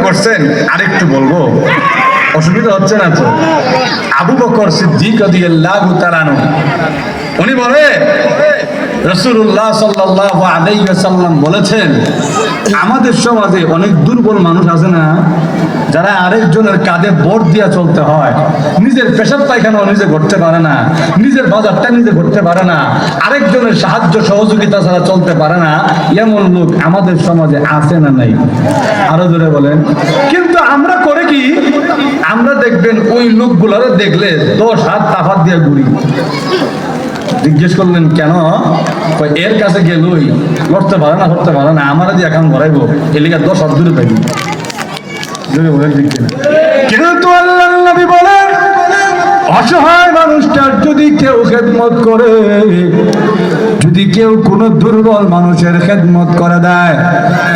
করছেন, আরেকটু বলবো, অসুবিধা হচ্ছে না তো? আবু বকর সিদ্দিক রাদিয়াল্লাহু তাআলা আনহু উনি বলে রাসূলুল্লাহ সাল্লাল্লাহু আলাইহি ওয়াসাল্লাম বলেছেন, আমাদের সমাজে অনেক দুর্বল মানুষ আছে না, যারা আরেকজনের কাঁধে ভর দিয়া চলতে হয়, নিজের পেশাব পায়খানাও নিজে করতে পারে না, নিজের বাজারটা নিজে করতে পারে না, আরেকজনের সাহায্য সহযোগিতা ছাড়া চলতে পারে না, এমন লোক আমাদের সমাজে আছে না নাই? আরো জোরে বলেন। কিন্তু আমরা করে কি, আমরা দেখবেন ওই লোকগুলোরে দেখলে 10 হাত তাফাত দিয়ে ঘুরি। জিজ্ঞেস করলেন কেন? এর কাছে গেলই করতে পারে না, আমার দিয়ে এখন ভরাইবো, এলিগা 10 হাত দূরে থাকি। কিন্তু আল্লাহর নবী বলেন, অসহায় মানুষটার যদি কেউ খেদমত করে, যদি কেউ কোন দুর্বল মানুষের খেদমত করে দেয়,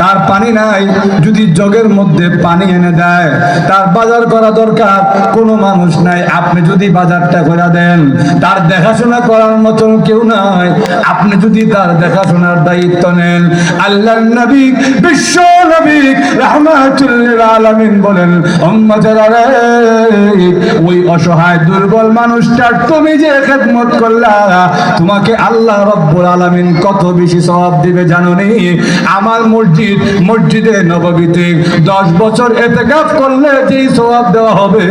তার পানি নাই, যদি জগের মধ্যে পানি এনে দেয়, তার বাজার করা দরকার, কোনো মানুষ নাই, আপনি যদি বাজারটা করে দেন, তার দেখাশোনা করার মতন কেউ নাই, আপনি যদি তার দেখাশোনার দায়িত্ব নেন, আল্লাহর নবী বিশ্ব নবী রাহমাতুল লিল আলামিন বলেন, উম্মতেরা রে, ওই অসহায় দুর্বল মানুষটার তুমি যে খেদমত করলা, তোমাকে আল্লাহ রব্বুল আলামিন কত বেশি সওয়াব দিবে জানো নি? আমার মসজিদে নববীতে 10 বছর ইতিকাফ করলে যে সওয়াব দেওয়া হবে,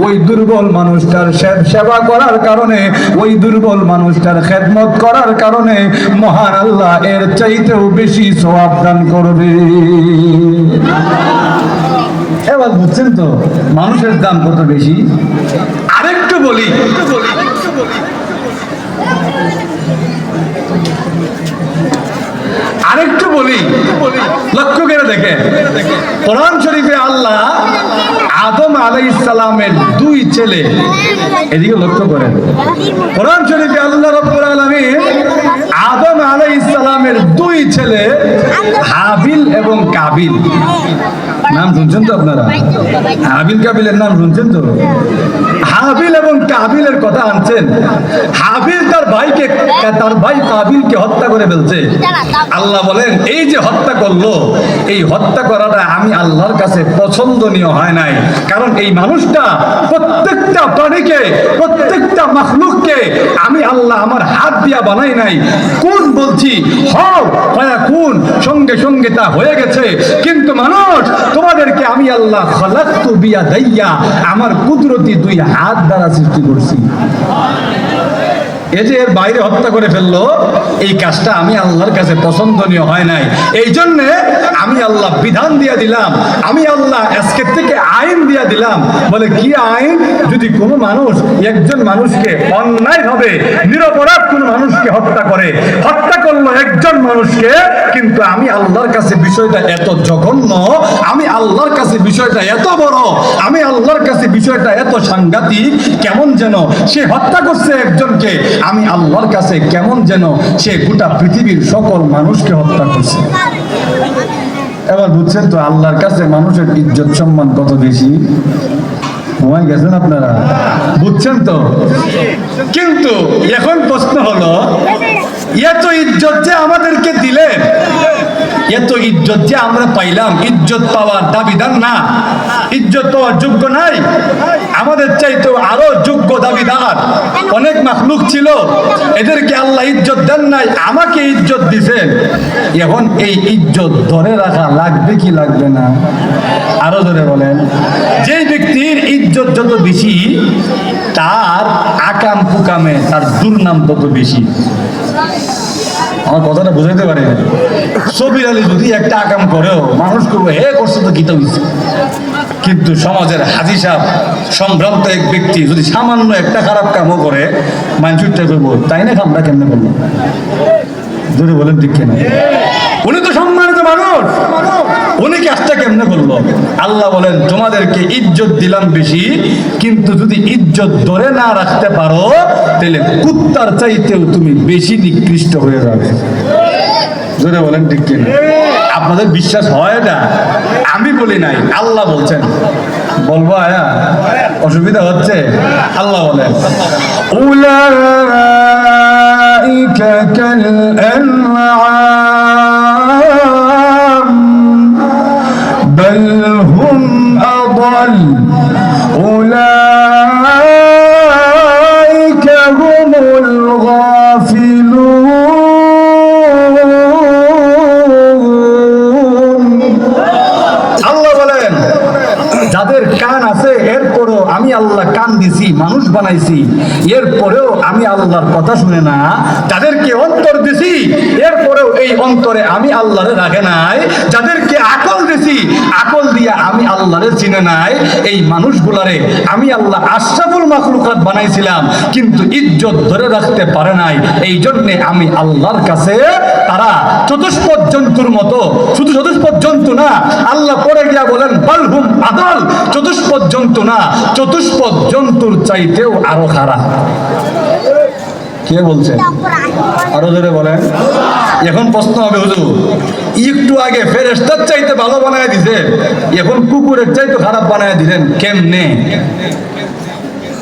ওই দুর্বল মানুষটার সেবা করার কারণে, ওই দুর্বল মানুষটার খেদমত করার কারণে মহান আল্লাহ এর চাইতেও বেশি সওয়াব দান করবে। এবার বুঝছেন তো মানুষের দাম কত বেশি? আরেকটু বলি, লক্ষ্য করে দেখে কোরআন শরীফে আল্লাহ আদম আলাইহিস সালামের 2 ছেলে, এদিকে লক্ষ্য করেন, কোরআন শরীফে আল্লাহ রাব্বুল আলামিন আদম আলাইহিস সালামের 2 ছেলে হাবিল এবং কাবিল, নাম শুনছেন তো আপনারা? হাবিল কাবিলের নাম শুনছেন তো? হাবিল এবং কাবিলের কথা আনছেন। হাবিল তার ভাই কাবিলকে হত্যা করে ফেলছে। আল্লাহ বলেন, এই যে হত্যা করলো, এই হত্যা করাটা আমি আল্লাহর কাছে পছন্দনীয় হয় নাই, কারণ এই মানুষটা প্রত্যেকটা প্রাণীকে, প্রত্যেকটা মাখলুককে আমি আল্লাহ আমার হাত দিয়া বানাই নাই। কোন বলছি হও কোন, সঙ্গে সঙ্গে তা হয়ে গেছে, কিন্তু মানুষ তোমাদেরকে আমি আল্লাহ খালাকতু বিয়াদাইয়া, আমার কুদরতি 2 হাত দ্বারা সৃষ্টি করছি। এই যে এর বাইরে হত্যা করে ফেললো, এই কাজটা আমি আল্লাহর কাছে পছন্দনীয় হয় নাই। এই জন্য আমি আল্লাহ বিধান দিয়ে দিলাম, আমি আল্লাহ আজকের থেকে আইন দিয়ে দিলাম। বলে কি আইন? যদি কোনো মানুষ একজন মানুষকে অন্যায়ভাবে নিরপরাধ কোনো মানুষকে হত্যা করলো একজন মানুষকে, কিন্তু আমি আল্লাহর কাছে বিষয়টা এত জঘন্য, আমি আল্লাহর কাছে বিষয়টা এত বড়, আমি আল্লাহর কাছে বিষয়টা এত সাংঘাতিক, কেমন যেন সে হত্যা করছে একজনকে, আমি আল্লাহর কাছে কেমন যেন সে গোটা পৃথিবীর সকল মানুষকে হত্যা করছে। এবার বুঝছেন তো আল্লাহর কাছে মানুষের ইজ্জত সম্মান কত বেশি? ঘুমাই গেছেন আপনারা? বুঝছেন তো? কিন্তু এখন প্রশ্ন হলো, এত ইজ্জত যে আমাদেরকে দিলেন, এত ইজ্জত যে আমরা পাইলাম, ইজ্জত পাওয়ার দাবিদার না, ইজ্জত পাওয়ার যোগ্য নাই? আমাদের চাইতেও আরো যোগ্য দাবিদার অনেক মাখলুক ছিল, এদেরকে আল্লাহ ইজ্জত দেন নাই, আমাকে ইজ্জত দিছেন। এখন এই ইজ্জত ধরে রাখা লাগবে কি লাগবে না? আরো ধরে বলেন। যেই ব্যক্তির ইজ্জত যত বেশি, তার আকাম কুকামে তার দুর্নাম তত বেশি। আমার কথাটা বুঝাইতে পারে? সবির আলী যদি একটা আকাম করেও মানুষ করবো, হে করছে তো গীতা হইছে, কিন্তু সমাজের হাজী সাহেব সম্ভ্রান্ত এক ব্যক্তি যদি সামান্য একটা খারাপ কামও করে, মানুষটা করবো তাই না, আমরা কেমনে করবো? যদি বলেন ঠিক কিনা? উনি তো সম্মানিত মানুষ, উনি কাজটা কেমনে করলো? আল্লাহ বলেন, তোমাদেরকে ইজ্জত দিলাম বেশি, কিন্তু যদি ইজ্জত ধরে না রাখতে পারো, তাহলে কুত্তার চাইতেও তুমি বেশি নিকৃষ্ট হয়ে যাবে। জোরে বলেন ঠিক কিনা? আপনাদের বিশ্বাস হয় না? আমি বলি নাই, আল্লাহ বলছেন। বলবো আয়া? অসুবিধা হচ্ছে? আল্লাহ বলেন, উলাইকা কাল আনআম بل هم أضل أولئك هم الغافلون আল্লাহ বলেন যাদের কান আছে এরপরেও আমি আল্লাহ কান দিছি, মানুষ বানাইছি, এরপরেও আমি আল্লাহর কথা শুনে না, যাদেরকে অন্তর দিছি এরপরেও এই অন্তরে আমি আল্লাহরে রাখে নাই, যাদেরকে আকল দিছি আকল দিয়া আমি আল্লাহরে চিনে নাই, এই মানুষগুলারে আমি আল্লাহ আশরাফুল মাখলুকাত বানাইছিলাম কিন্তু ইজ্জত ধরে রাখতে পারে নাই, এই জন্যে আমি আল্লাহর কাছে তারা চতুষ্পদ জন্তুর মতো, শুধু চতুষ্পদ জন্তু না, আল্লাহ পরে গিয়া বলেন বালহুম আদাল, চতুষ্পদ জন্তু না, চতুষ্পদ জন্তুর চাইতেও আরো খারাপ। কে বলছে? আরো জোরে বলেন। এখন প্রশ্ন হবে হুজুর একটু আগে ফেরেশতার চাইতে ভালো বানায় দিছে, এখন কুকুরের চাইতে খারাপ বানায় দিলেন কেমনে?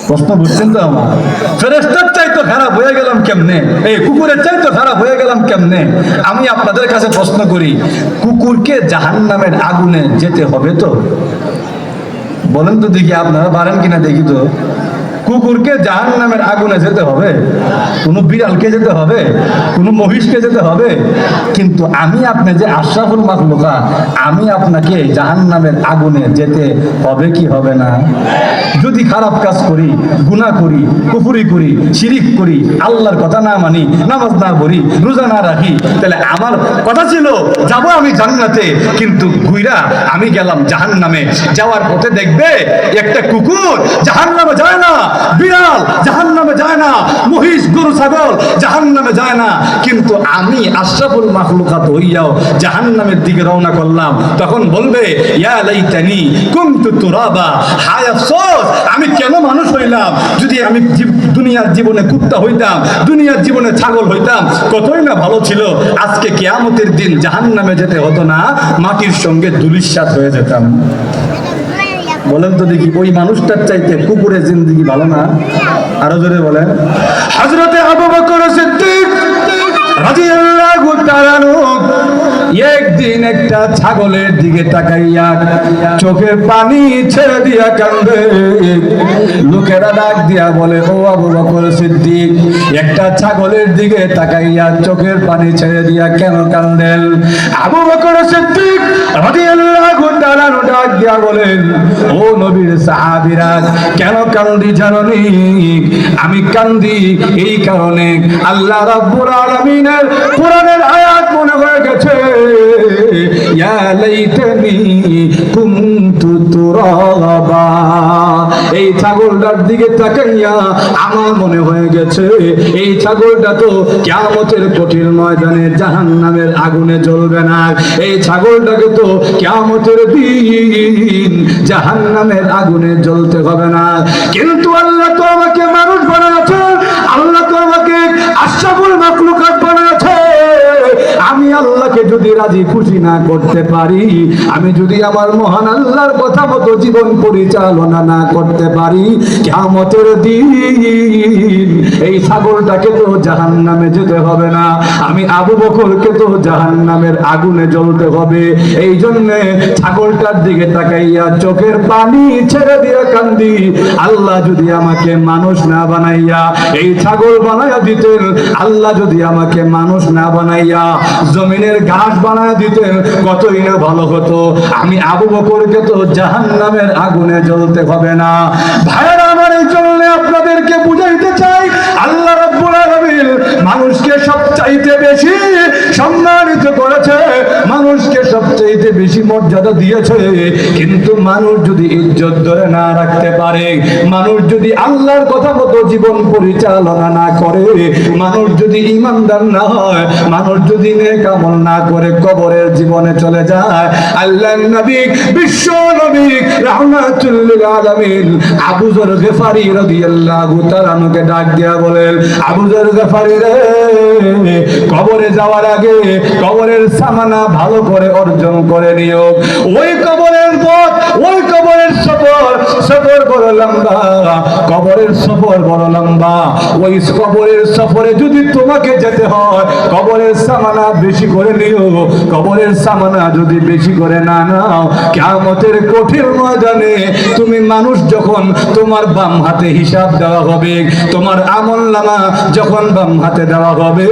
প্রশ্ন বুঝছেন তো আমার? ফেরেশতার চাইতে খারাপ হয়ে গেলাম কেমনে, এই কুকুরের চাইতে খারাপ হয়ে গেলাম কেমনে? আমি আপনাদের কাছে প্রশ্ন করি, কুকুরকে জাহান্নামের আগুনে যেতে হবে তো? বলেন তো দেখি, আপনারা পারেন কিনা দেখি তো। কুকুরকে জাহান্নামের আগুনে যেতে হবে? কোনো বিড়ালকে যেতে হবে? কোনো মহিষকে যেতে হবে? কিন্তু আমি আপনি যে আশরাফুল মাখলুকাত, আমি আপনাকে জাহান্নামের আগুনে যেতে হবে কি হবে না? যদি খারাপ কাজ করি, গুনাহ করি, কুফরি করি, শিরিক করি, আল্লাহর কথা না মানি, নামাজ না পড়ি, রোজা না রাখি, তাহলে আমার কথা ছিল যাব আমি জান্নাতে, কিন্তু ঘুইরা আমি গেলাম জাহান্নামে। যাওয়ার পথে দেখবে একটা কুকুর জাহান্নামে যায় না, বিড়াল জাহান্নামে যায় না, মহিষ গরু ছাগল জাহান্নামে যায় না, কিন্তু আমি আশরাফুল মাখলুকাত হইয়াও জাহান্নামের দিকে রওনা করলাম। তখন বলবে ইয়া লাইতানি কুনতু তুরাবা, হায় আফসোস আমি কেন মানুষ হইলাম, যদি আমি দুনিয়ার জীবনে কুত্তা হইতাম, দুনিয়ার জীবনে ছাগল হইতাম, কতই না ভালো ছিল। আজকে কিয়ামতের দিন জাহান্নামে যেতে হতো না, মাটির সঙ্গে ধূলিসাৎ হয়ে যেতাম। বলেন তো দেখি, ওই মানুষটার চাইতে কুকুরের জিন্দেগি ভালো না? আরো জোরে বলেন। হযরতে আবু বকর সিদ্দিক রাদিয়াল্লাহু তাআলা আনহু একদিন একটা ছাগলের দিকে তাকাইয়া চোখের পানি ছেড়ে দিয়া কান্দে। লোকেরা ডাক দিয়া বলে, ও আবু বকর সিদ্দিক, একটা ছাগলের দিকে তাকাইয়া চোখের পানি ছেড়ে দিয়া কেন কান্দেন? আবু বকর সিদ্দিক রাদিয়াল্লাহু তাআলা ডাক দিয়া বলেন, ও নবীর সাহাবীরা, কেন কান্দি জানেননি? আমি কান্দি এই কারণে, আল্লাহ রাব্বুল আলামিনের কোরআনের আয়াত মনে হয়ে গেছে, ইয়া লাইতানি কুনতু তুরাবা। এই ছাগলটার দিকে তাকাইয়া আমার মনে হয়ে গেছে এই ছাগলটা তো কিয়ামতের কঠিন ময়দানে জাহান্নামের আগুনে জ্বলবে না, এই ছাগলটাকে তো কিয়ামতের দিন জাহান্নামের আগুনে জ্বলতে হবে না। কিন্তু আল্লাহ তো আমাকে মানুষ বানাচ্ছে, আল্লাহ তো আমাকে আশরাফুল মাখলুকাত বানাচ্ছে। আমি আল্লাহকে যদি রাজি খুশি না করতে পারি, আমি যদি আমার মহান আল্লাহর কথা মতো জীবন পরিচালনা না করতে পারি, কিয়ামতের দিন এই ছাগলটাকে তো জাহান্নামে যেতে হবে না, আমি আবু বকরকে তো জাহান্নামের আগুনে জ্বলতে হবে। এই জন্য ছাগলটার দিকে তাকাইয়া চোখের পানি ছেড়ে দিয়ে কান্দি, আল্লাহ যদি আমাকে মানুষ না বানাইয়া এই ছাগল বানাইয়া দিতেন, আল্লাহ যদি আমাকে মানুষ না বানাইয়া জমিনের ঘাস বানায় দিতেন, কতই না ভালো হতো। আমি আবু বকরকে তো জাহান্নামের আগুনে জ্বলতে হবে না। ভাইরা আমার, এই জন্য আপনাদেরকে বুঝাইতে চাই, আল্লাহ রাব্বুল আলামিন মানুষকে সবচাইতে বেশি সম্মানিত করেছে, মানুষকে সবচাইতে বেশি মর্যাদা দিয়েছে। কিন্তু মানুষ যদি ইজ্জত ধরে না রাখতে পারে, মানুষ যদি আল্লাহর কথা মতো জীবন পরিচালনা না করে, মানুষ যদি ঈমানদার না হয়, মানুষ যদি নেক আমল না করে কবরের জীবনে চলে যায়, আল্লাহর নবী বিশ্ব নবী রাহমাতুল লিল আলামিন আবু যর গফারি রাদিয়াল্লাহু তাআলা কে ডাক দিয়া বলেন, আবু যর গফারি রে, কবরে যাওয়ার আগে কবরের সামানা ভালো করে অর্জন করে নিও। ওই কবরের পথ, ওই কবরের সফর সফর বড় লম্বা, কবরের সফর বড় লম্বা। ওই কবরের সফরে যদি তোমাকে যেতে হয়, কবরের সামানা বেশি করে নিও। কবরের সামানা যদি বেশি করে না নাও, কিয়ামতের কঠিন ময়দানে তুমি মানুষ যখন তোমার বাম হাতে হিসাব দেওয়া হবে, তোমার আমলনামা যখন বাম হাতে দেওয়া হবে,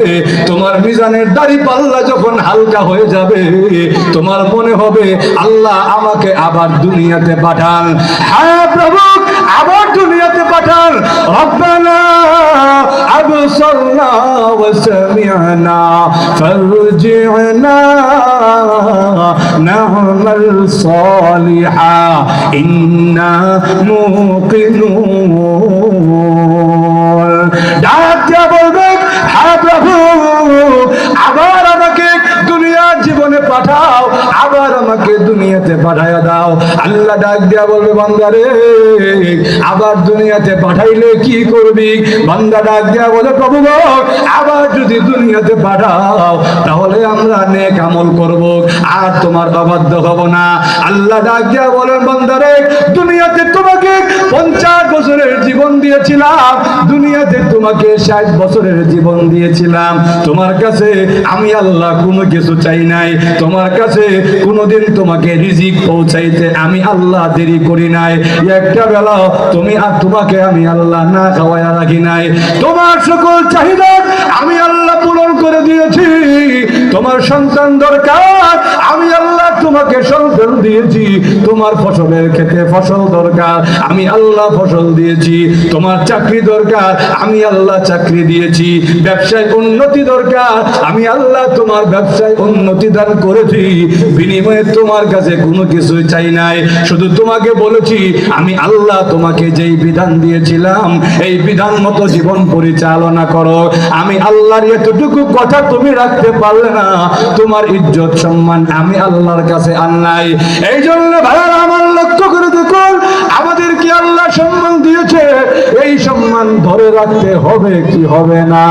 তোমার মিজানের দাড়ি পাল্লা যখন হালকা হয়ে যাবে, তোমার মনে হবে আল্লাহ আমাকে আবার দুনিয়াতে পাঠান। হ্যাঁ প্রভু, আবার দুনিয়াতে পাঠান। রব্বানা আবসারনা ওয়া সামি'না ফারজি'না না'মাল সালিহা ইন্না মুকিনুন। ডাক দিয়া বলবে, হ্যাঁ প্রভু, আবার আমাকে দুনিয়ার জীবনে পাঠাও, আবার আমাকে দুনিয়াতে পাঠাইয়া দাও। আল্লাহ ডাক দিয়া বলবে, বান্দারে আবার দুনিয়াতে পাঠাইলে কি করবি? বান্দা ডাক দিয়া বলে, প্রভু গো, আবার যদি দুনিয়াতে পাঠাও তাহলে আমরা নেক আমল করব, আর তোমার অবাধ্য হব না। আল্লাহ ডাক দিয়া বলেন, বান্দারে দুনিয়াতে তোমাকে 50 বছরের জীবন দিয়েছিলাম, দুনিয়াতে তোমাকে 60 বছরের জীবন দিয়েছিলাম, তোমার কাছে আমি আল্লাহ কোনো কিছু চাই নাই, তোমার কাছে কোনোদিন তোমাকে রিজিক পৌঁছাইতে আমি আল্লাহ দেরি করি নাই, একটা বেলা তুমি আর তোমাকে আমি আল্লাহ না খাওয়াইয়া রাখি নাই, তোমার সকল চাহিদা আমি আল্লাহ পূরণ করে দিয়েছি। তোমার সন্তান দরকার, আমি আল্লাহ তোমাকে সন্তান দিয়েছি। তোমার ফসলের ক্ষেতে ফসল দরকার, আমি আল্লাহ ফসল দিয়েছি। তোমার চাকরি দরকার, আমি আল্লাহ চাকরি দিয়েছি। ব্যবসায় উন্নতি দরকার, আমি আল্লাহ তোমার ব্যবসায় উন্নতি দান করেছি। বিনিময়ে তোমার কাছে কোনো কিছু চাই নাই, শুধু তোমাকে বলেছি আমি আল্লাহ তোমাকে যেই বিধান দিয়েছিলাম এই বিধান মতো জীবন পরিচালনা করো। আমি আল্লাহর এতটুকু কথা তুমি রাখতে পারলে না, তোমার ইজ্জত সম্মান আমি আল্লাহর কাছে আর নাই। এই জন্য ভাইরা আমার লক্ষ্য করে দেখুন, আমাদের কি আল্লাহ সম্মান দিয়েছে, এই সম্মান ধরে রাখতে হবে কি হবে না?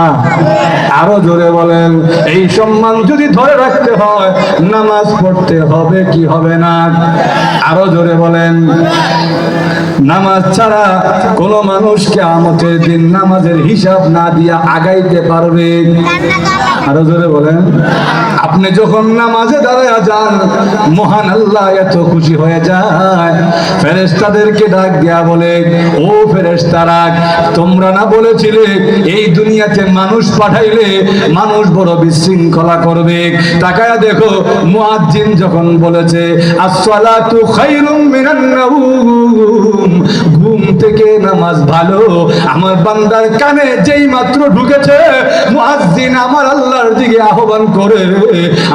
আরো জোরে বলেন, এই সম্মান যদি ধরে রাখতে হয় নামাজ পড়তে হবে কি হবে না? আরো জোরে বলেন, নামাজ ছাড়া কোন মানুষ কিয়ামতের দিন নামাজের হিসাব না দিয়া আগাইতে পারবে? আরো জোরে বলেন। আপনি যখন নামাজে দাঁড়ায়া যান, মহান আল্লাহ এত খুশি হয়ে যায়, ফেরেশতাদেরকে ডাক দিয়া বলে, ও ফেরেশতারা, তোমরা না বলেছিলে এই দুনিয়াতে মানুষ পাঠাইলে মানুষ বড় বিশৃঙ্খলা করবে? তাকায়া দেখো, মুয়াজ্জিন যখন বলেছে আসসালাতু খায়রুম মিনান নাওম, ঘুম থেকে নামাজ ভালো, আমার বান্দার কানে যেই মাত্র ঢুকেছে, মুয়াজ্জিন আমার আল্লাহর দিকে আহ্বান করে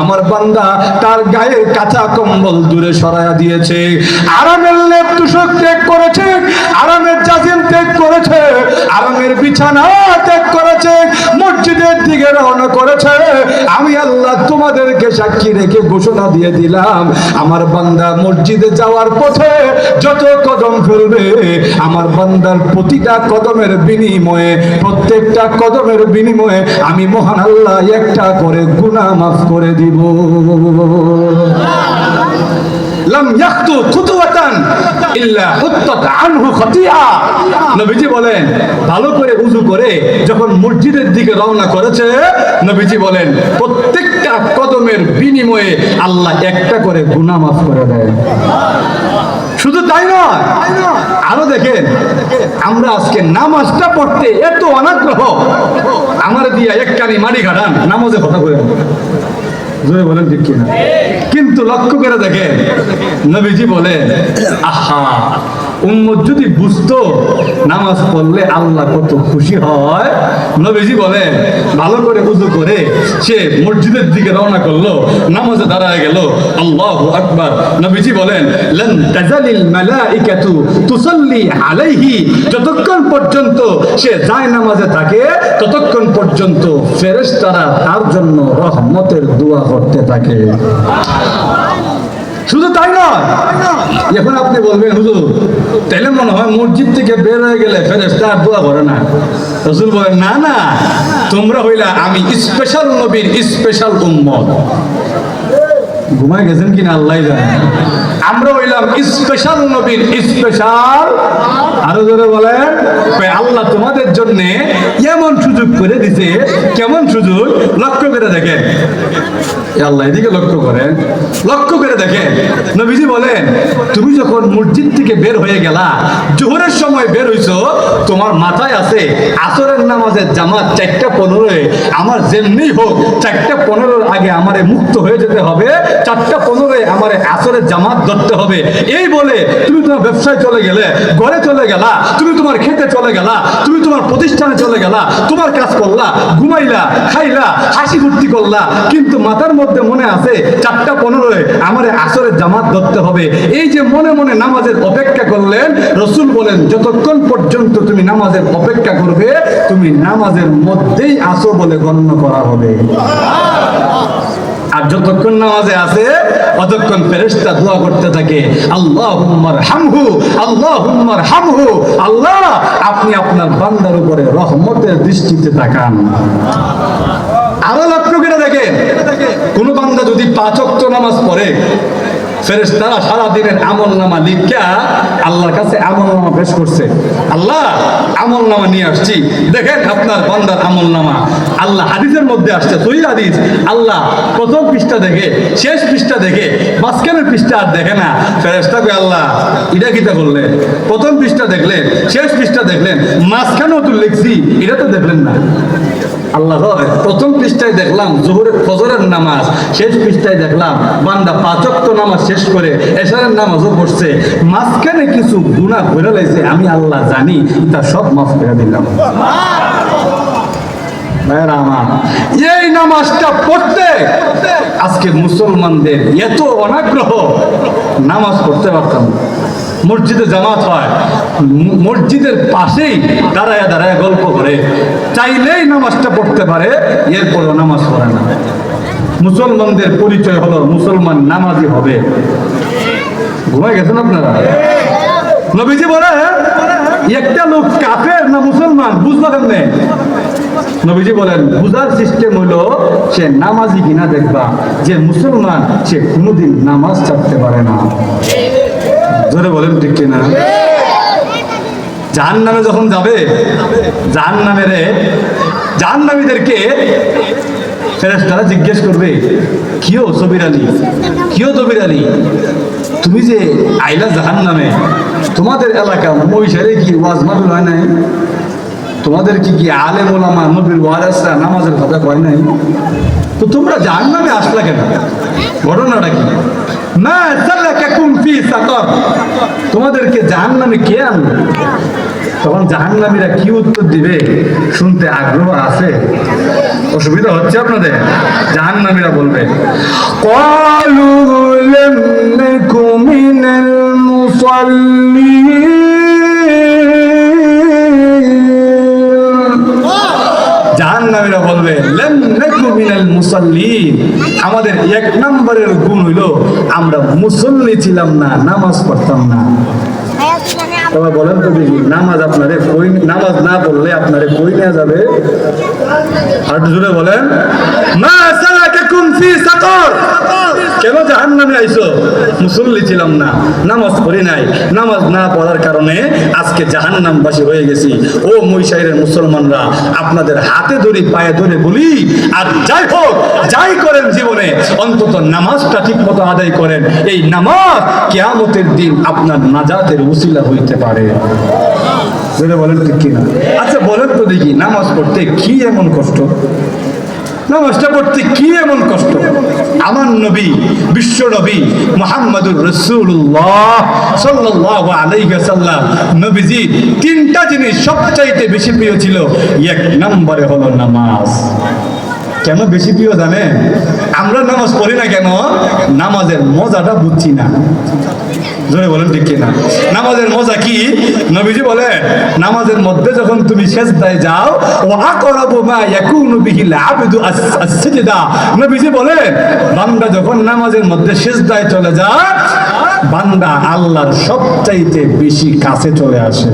আমার বান্দা তার গায়ের কাঁচা কম্বল দূরে সরাইয়া দিয়েছে, আরামের লেপ তুষক ত্যাগ করেছে, আরামের জাজিম ত্যাগ করেছে, আরামের বিছানা ত্যাগ করেছে, মসজিদের দিকে রওনা করেছে। আমি আল্লাহ তোমাদেরকে সাক্ষী রেখে ঘোষণা দিয়ে দিলাম, আমার বান্দা মসজিদে যাওয়ার পথে যত কদম ফেলবে, আমার বান্দার প্রতিটা কদমের বিনিময়ে, প্রত্যেকটা কদমের বিনিময়ে আমি মহান আল্লাহ একটা করে গুনাহ মাফ করে দিব। লাম ইয়াখতু খুতুওয়াতান ইল্লা হুত্তাত আনহু খাতিয়া। নবীজি বলেন, ভালো করে ওযু করে যখন মসজিদের দিকে রওনা করেছে, নবীজি বলেন প্রত্যেকটা কদমের বিনিময়ে আল্লাহ একটা করে গুনাহ মাফ করে দেয়। শুধু তাই নয়, আরো দেখেন, আমরা আজকে নামাজটা পড়তে এত অনাগ্রহ, আমার দিয়া একখানি মাটি ঘাটান নামাজে কথা বলেন, জোরে বলেন ঠিক কিনা? কিন্তু লক্ষ্য করে দেখেন, নবীজি বলেন, আহা, উম্মত যদি বুঝতো নামাজ পড়লে আল্লাহ কত খুশি হয়। নবীজি বলেন, ভালো করে ওযু করে সে মসজিদের দিকে রওনা করলো, নামাজে দাঁড়ায় গেল, আল্লাহু আকবার। নবীজি বলেন, লান তাজালিল মালাইকাতু তুসাল্লি আলাইহি, যতক্ষণ পর্যন্ত সে যায় নামাজে থাকে ততক্ষণ পর্যন্ত ফেরেশতারা তার জন্য রহমতের দোয়া করতে থাকে। শুধু তাই নয়, এখন আপনি বলবেন হুজুর, তাহলে মনে হয় মসজিদ থেকে বের হয়ে গেলে ফেরেশতা দোয়া করে না। রাসূল বলেন, না না, তোমরা হইলা আমি স্পেশাল নবীর স্পেশাল উম্মত। ঘুমায় গেছেন কিনা আল্লাহ জানে। আমরা হইলাম স্পেশাল নবীর স্পেশাল। আরো জোরে বলেন, আল্লাহ তোমাদের জন্য এমন সুযোগ করে দিছে। কেমন সুযোগ? লক্ষ্য করে দেখেন আল্লাহ, এদিকে লক্ষ্য করেন, লক্ষ্য করে দেখেন। নবীজি বলেন, তুমি যখন মসজিদ থেকে বের হয়ে গেলা, জোহরের সময় বের হইছো, তোমার মাথায় আছে আসরের নামাজের জামাত 4:15 আমার যেমনি হোক 4:15 আগে আমারে মুক্ত হয়ে যেতে হবে, 4:15 আমারে আসরের জামাত ধরতে হবে। এই বলে তুমি তোমার ব্যবসায় চলে গেলে, ঘরে চলে গেলা, তুমি তোমার খেতে চলে গেলা, তুমি তোমার প্রতিষ্ঠানে চলে গেলা, তোমার কাজ করলা, ঘুমাইলা, খাইলা, হাসি ফুর্তি করলা, কিন্তু মাথার মধ্যে মনে আছে 4:15 আমারে আসরের জামাত ধরতে হবে। এই যে মনে মনে নামাজের অপেক্ষা করলেন, রাসূল বলেন যতক্ষণ পর্যন্ত তুমি নামাজের অপেক্ষা করবে, তুমি নামাজের মধ্যেই আসো বলে গণ্য করা হবে। আর যতক্ষণ নামাজে আছে ততক্ষণ ফেরেশতা দোয়া করতে থাকে, আল্লাহুম্মা রহমহু, আল্লাহুম্মা রহমহু, আল্লাহ আপনি আপনার বান্দার উপরে রহমতের দৃষ্টিতে তাকান। আরো লক্ষ্য করে দেখেন, কোন বান্দা যদি 5 ওয়াক্ত নামাজ পড়ে, ফেরেশতারা সারা দিনের আমলনামা লিখা আল্লাহর কাছে আমলনামা পেশ করছে। আল্লাহ আমলনামা নিয়ে আসছি, দেখেন আপনার বান্দার আমলনামা। আল্লাহ হাদিসের মধ্যে আসছে, সহিহ হাদিস, আল্লাহ প্রথম পৃষ্ঠা দেখে, শেষ পৃষ্ঠা দেখে, মাঝখানের পৃষ্ঠা আর দেখে না। ফেরেশতা কয়, আল্লাহ এটা কিটা করলেন? প্রথম পৃষ্ঠা দেখলেন, শেষ পৃষ্ঠা দেখলেন, মাঝখানেও তো লিখছি, এটা তো দেখলেন না। আল্লাহ প্রথম পৃষ্ঠায় দেখলাম জোহরের ফজরের নামাজ, শেষ পৃষ্ঠায় দেখলাম বান্দা 5 ওয়াক্ত নামাজ শেষ করে এশারের নামাজও পড়ছে, মাঝখানে কিছু গুনাহ করে লাইছে, আমি আল্লাহ জানি, তা সব মাফ করে দিলাম। এই নামাজটা পড়তে আজকে মুসলমানদের এত অনাগ্রহ, নামাজ পড়তে পারতাম না। মসজিদে জামাত হয়, মসজিদের পাশেই দাঁড়ায় দাঁড়ায় গল্প করে, চাইলেই নামাজটা পড়তে পারে, এরপরও নামাজ পড়ে না। মুসলমানদের পরিচয় হলো মুসলমান নামাজি হবে। ঘুমাই গেছেন আপনারা? নবীজি বলে, একটা লোক কাফের না মুসলমান বুঝলো কেমনে? নবীজি বলেন, বুঝার সিস্টেম হলো সে নামাজি কিনা দেখবা, যে মুসলমান সে কোনোদিন নামাজ ছাড়তে পারে না। জোরে বলেন ঠিক কিনা? জাহান্নামে যখন যাবে, জাহান্নামীদেরকে ফেরেশতারা জিজ্ঞেস করবে, কিও সবির আলী, কিও তবির আলী, তুমি যে আইলা জাহান্নামে, তোমাদের এলাকা মহিষারে কি ওয়াজ মাহফিল হয় নাই? তোমাদের কি আলেম ওলামা নবীর ওয়ারিসরা নামাজের কথা কয় নাই? তো তোমরা জাহান্নামে আসলা কেন? ঘটনাটা কি? মা সালাকাকুম ফি সাকার, তোমাদেরকে জাহান্নামে কে আনলো? তখন জাহান্নামীরা কি উত্তর দিবে শুনতে আগ্রহ আছে? অসুবিধা হচ্ছে আপনাদের? জাহান্নামীরা বলবে, ক্বালু লাম নাকু মিনাল মুসাল্লিন, জাহান্নামীরা বলবে, লাম নাকু মিনাল মুসাল্লিন, আমাদের 1 নম্বরের গুণ হইলো আমরা মুসল্লি ছিলাম না, নামাজ পড়তাম না। তবে বলেন তো দেখি, নামাজ আপনারে কই, নামাজ না পড়লে আপনারে কই নিয়ে যাবে? আর জোরে বলেন, মা সালাকাকুম ফি সাকার, কেন জাহান্নামে আইছো? মুসল্লি ছিলাম না, নামাজ পড়ি নাই, নামাজ না পড়ার কারণে আজকে জাহান্নামবাসী হয়ে গেছি। ও মহিষাইরের মুসলমানরা, আপনাদের হাতে ধরি পায়ে ধরে বলি, আর যাই হোক যাই করেন জীবনে, অন্তত নামাজটা ঠিক মতো আদায় করেন। এই নামাজ কিয়ামতের দিন আপনার নাজাতের উসিলা হইতে পারে। বলেন ঠিক কিনা? আচ্ছা বলেন তো দেখি, নামাজ পড়তে কি এমন কষ্ট? নামাজটা পড়তে কি এমন কষ্ট? আমার নবী, বিশ্ব নবী মুহাম্মদুর রাসূলুল্লাহ সাল্লাল্লাহু আলাইহি ওয়াসাল্লাম, নবীজি 3টা জিনিস সবচাইতে বেশি প্রিয় ছিল। 1 নম্বরে হলো নামাজ। কেন বেশি প্রিয় জানেন? আমরা নামাজ পড়ি না কেন? নামাজের মজাটা বুঝছি না। জোরে বলেন ঠিক কিনা? নামাজের মজা কি? নবীজি বলে, নামাজের মধ্যে যখন তুমি সিজদায় যাও, ওয়া আকরাবু মা ইয়াকুনু বিহিল আবদু আস-সিজদা, নবীজি বলে বান্দা যখন নামাজের মধ্যে সিজদায় চলে যায়, বান্দা আল্লাহর সবচাইতে বেশি কাছে চলে আসে।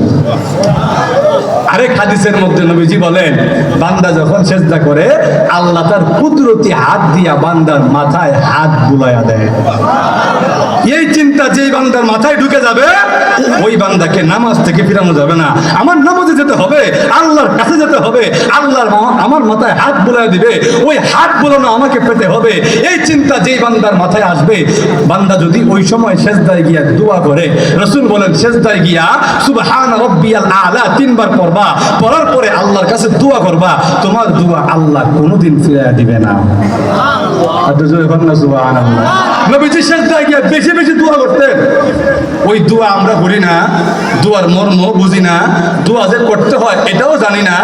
আরেক হাদিসের মধ্যে নবীজি বলেন, বান্দা যখন সেজদা করে আল্লাহ তার কুদরতি হাত দিয়া বান্দার মাথায় হাত বুলাইয়া দেয়। এই চিন্তা যেই বান্দার মাথায় ঢুকে যাবে, ওই বান্দাকে নামাজ থেকে ফিরানো যাবে না। আমার নামাজে যেতে হবে, আল্লাহর কাছে যেতে হবে, আল্লাহর আমার মাথায় হাত বুলাই দিবে, ওই হাত বুলানো আমাকে পেতে হবে। এই চিন্তা যেই বান্দার মাথায় আসবে, বান্দা যদি ওই সময় সেজদায় গিয়া দোয়া করে, রাসূল বলেন সেজদায় গিয়া সুবহান রাব্বিয়াল আলা 3 বার পড়বা, পড়ার পরে আল্লাহর কাছে দোয়া করবা, তোমার দোয়া আল্লাহ কোনোদিন ফিরাইয়া দিবে না। সুবহানাল্লাহ। নবীজি সেজদায় গিয়া বেশি বেশি দোয়া করতেন। ওই দোয়া আমরা করি না, দোয়ার মর্ম বুঝি না, দোয়া যে করতে হয় এটাও জানি না,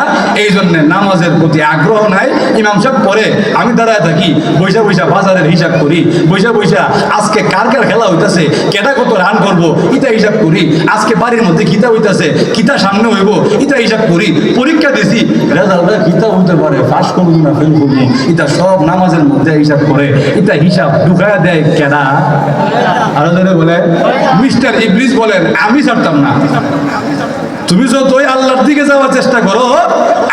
এই জন্য নামাজের প্রতি আগ্রহ নাই। ইমাম সাহেব পরে আমি দাঁড়ায় থাকি, বৈশা বৈশা বাজারের হিসাব করি, বৈশা বৈশা আজকে কার কার খেলা হইতাছে, কেটা কত রান করবো এটা হিসাব করি, আজকে বাড়ির মধ্যে কিতা হইতাছে, কিতা সামনে হইব এটা হিসাব করি, পরীক্ষা দিছি রেজাল্টটা কিতা হইতে পারে, পাস করবো না ফেল করবো, এটা সব নামাজের মধ্যে হিসাব করে। এটা হিসাব ঢুকায় দেয় কেডা? আরো জনে বলে মিস্টার ইবলিস বলেন, আমি ছাড়তাম না। তুমি যতই আল্লাহর দিকে যাওয়ার চেষ্টা করো,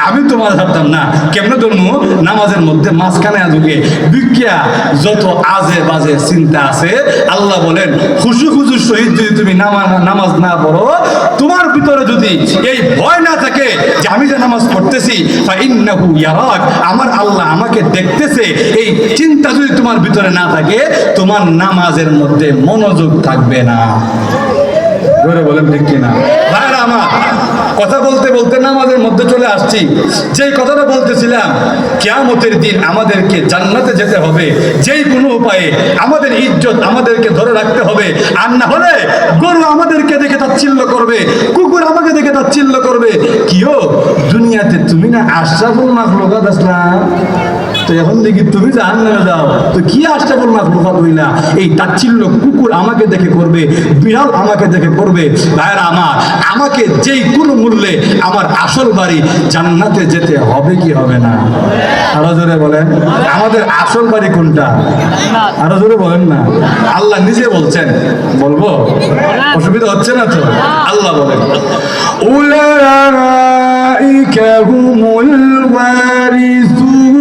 আমি তোমার ছাড়তাম না। কেমনে জন্য নামাজের মধ্যে মাঝখানে ঢুকে বিজ্ঞা যত আজে বাজে চিন্তা আছে, আল্লাহ বলেন খুশু খুশুর সহিত যদি তুমি নামাজ না পড়ো, তোমার ভিতরে যদি এই ভয় না থাকে যে আমি যে নামাজ পড়তেছি ফাইন্নাহু ইয়ারাক, আমার আল্লাহ আমাকে দেখতেছে, এই চিন্তা যদি তোমার ভিতরে না থাকে, তোমার নামাজের মধ্যে মনোযোগ থাকবে না। বলেন ঠিক কিনা? ভাইরা আমার, কথা বলতে বলতে নামাজের মধ্যে চলে আসছি। যেই কথাটা বলতেছিলাম, কিয়ামতের দিন আমাদেরকে জান্নাতে যেতে হবে, যেই কোনো উপায়ে আমাদের ইজ্জত আমাদেরকে ধরে রাখতে হবে। আর না হলে গরু আমাদেরকে দেখে তাচ্ছিল্য করবে, কুকুর আমাকে দেখে তাচ্ছিল্য করবে। কিও দুনিয়াতে তুমি না আশরাফুল মাখলুকাত আসলা, তো এখন দেখি তুমি জাহান্নামে যাও, তো কি আশরাফুল মাখলুকাত হইলা? এই তাচ্ছিল্য কুকুর আমাকে দেখে করবে, বিড়াল আমাকে দেখে করবে। ভাইরা আমার, আমাকে যেই কোনো মূল্যে আমার আসল বাড়ি জান্নাতে যেতে হবে কি হবে না? আরো জোরে বলেন, আমাদের আসল বাড়ি কোনটা? আরো জোরে বলেন না। আল্লাহ নিজে বলছেন, বলবো? অসুবিধা হচ্ছে না তো? আল্লাহ বলেন উলাইকা হুমুল ওয়ারিসুন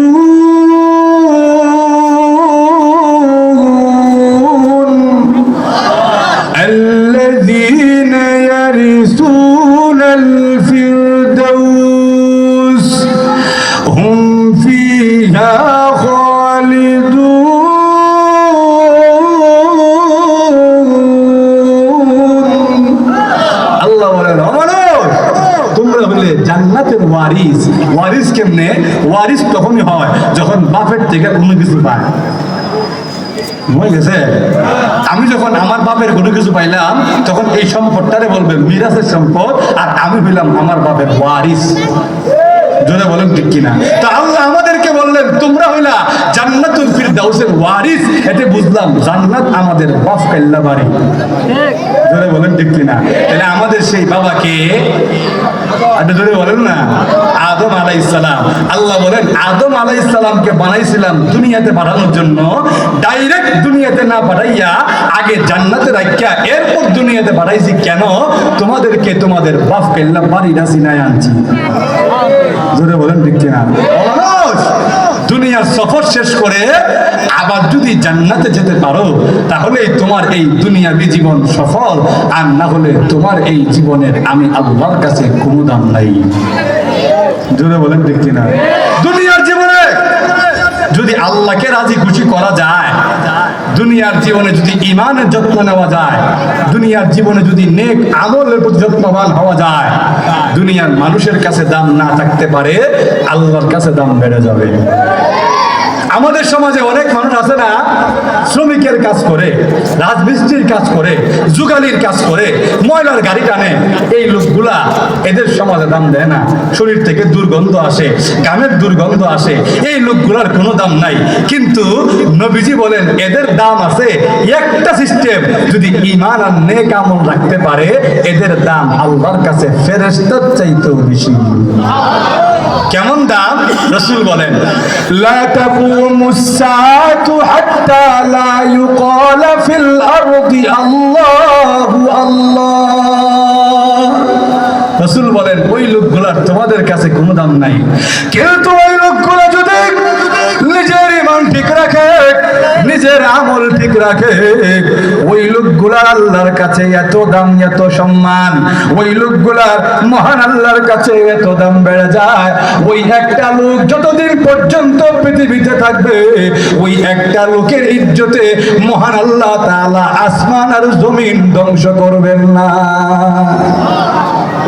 الذين يرثون الفردوس هم فيها خالدون। আল্লাহ বলেন তোমরা হলে জান্নাতের ওয়ারিস। ওয়ারিস কেমনে? ওয়ারিস তখনই হয় যখন বাপের থেকে কোনো কিছু পায়। আমি যখন আমার বাপের কোনো কিছু পাইলাম, তখন এই সম্পদটারে বলবে মিরাসের সম্পদ, আর আমি হইলাম আমার বাপের ওয়ারিস। জোরে বলেন ঠিক কিনা? তো আল্লাহ আমাদেরকে বললেন তোমরা হইলা জান্নাতুল ফিরদাউসের ওয়ারিস। এতে বুঝলাম জান্নাত আমাদের বাপ কাল্লা বাড়ি। জোরে বলেন ঠিক কিনা? তাহলে আমাদের সেই বাবাকে জোরে বলেন না, আদম আলাইহিস সালাম। আল্লাহ বলেন আদম আলাইহিস সালামকে বানাইছিলাম দুনিয়াতে পাঠানোর জন্য, ডাইরেক্ট দুনিয়াতে না পাঠাইয়া আগে জান্নাতে রাখিয়া এরপর দুনিয়াতে পাঠাইছি। কেন? তোমাদেরকে তোমাদের বাপ কাল্লা বাড়ি রাসিনায় আনছি। জোরে বলেন ঠিক কিনা? দুনিয়ার সফর শেষ করে আবার যদি জান্নাতে যেতে পারো, তাহলে তোমার এই দুনিয়াবী জীবন সফল। আর না হলে তোমার এই জীবনের আমি আল্লাহর কাছে কোনো দাম নাই। জোরে বলেন ঠিক কিনা? দুনিয়ার জীবনে যদি আল্লাহকে রাজি খুশি করা যায়, দুনিয়ার জীবনে যদি ঈমানের যত্ন নেওয়া যায়, দুনিয়ার জীবনে যদি নেক আমলের প্রতি যত্নবান হওয়া যায়, দুনিয়ার মানুষের কাছে দাম না থাকতে পারে, আল্লাহর কাছে দাম বেড়ে যাবে। আমাদের সমাজে অনেক মানুষ আছে না, শ্রমিকের কাজ করে, রাজমিস্ত্রির কাজ করে, জুগালির কাজ করে, ময়লার গাড়ি টানে। এই লোকগুলা এদের সমাজে দাম দেয় না। শরীর থেকে দুর্গন্ধ আসে, গামের দুর্গন্ধ আসে, এই লোকগুলার কোনো দাম নাই। কিন্তু নবীজি বলেন এদের দাম আছে। একটা সিস্টেম, যদি ঈমান আর নেক আমল রাখতে পারে, এদের দাম আল্লাহর কাছে ফেরেশতার চাইতেও বেশি। কেমন দাম? রাসূল বলেন লা তাকু তাকুমুস সাআতু হাত্তা লা ইউকালা ফিল আরদি আল্লাহু আল্লাহ। রাসূল বলেন ওই লোকগুলার তোমাদের কাছে কোনো দাম নাই, কিন্তু ওই লোকগুলা যদি নিজের ঈমান ঠিক রাখে, নিজের আমল ঠিক রাখে, ওই লোকগুলার আল্লাহর কাছে এত দাম, এত সম্মান, ওই লোকগুলার মহান আল্লাহর কাছে এত দাম বেড়ে যায়। ওই একটা লোক যতদিন পর্যন্ত পৃথিবীতে থাকবে, ওই একটা লোকের ইজ্জতে মহান আল্লাহ তাআলা আসমান আর জমিন ধ্বংস করবেন না।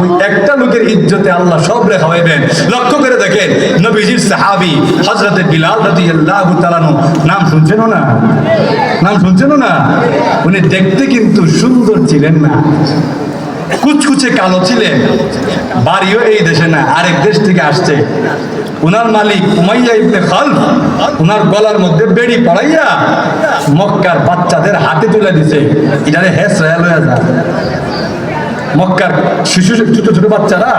ওই একটা লোকের ইজ্জতে আল্লাহ সব রেখা হইবেন। লক্ষ্য করে দেখেন, নবীজির সাহাবী হযরতে বিলাল রাদিয়াল্লাহু তাআলা নাম শুনছেন না? নাম শুনছেন না? উনি দেখতে কিন্তু সুন্দর ছিলেন না, কুচকুচে কালো ছিলেন। বাড়িও এই দেশে না, আরেক দেশ থেকে আসছে। উনার মালিক উমাইয়া ইবনে খালফ উনার গলার মধ্যে বেড়ি পড়াইয়া মক্কার বাচ্চাদের হাতে তুলে দিছে, এটারে হেসরা লয়া যা। মক্কার শিশু ছোট ছোট বাচ্চারা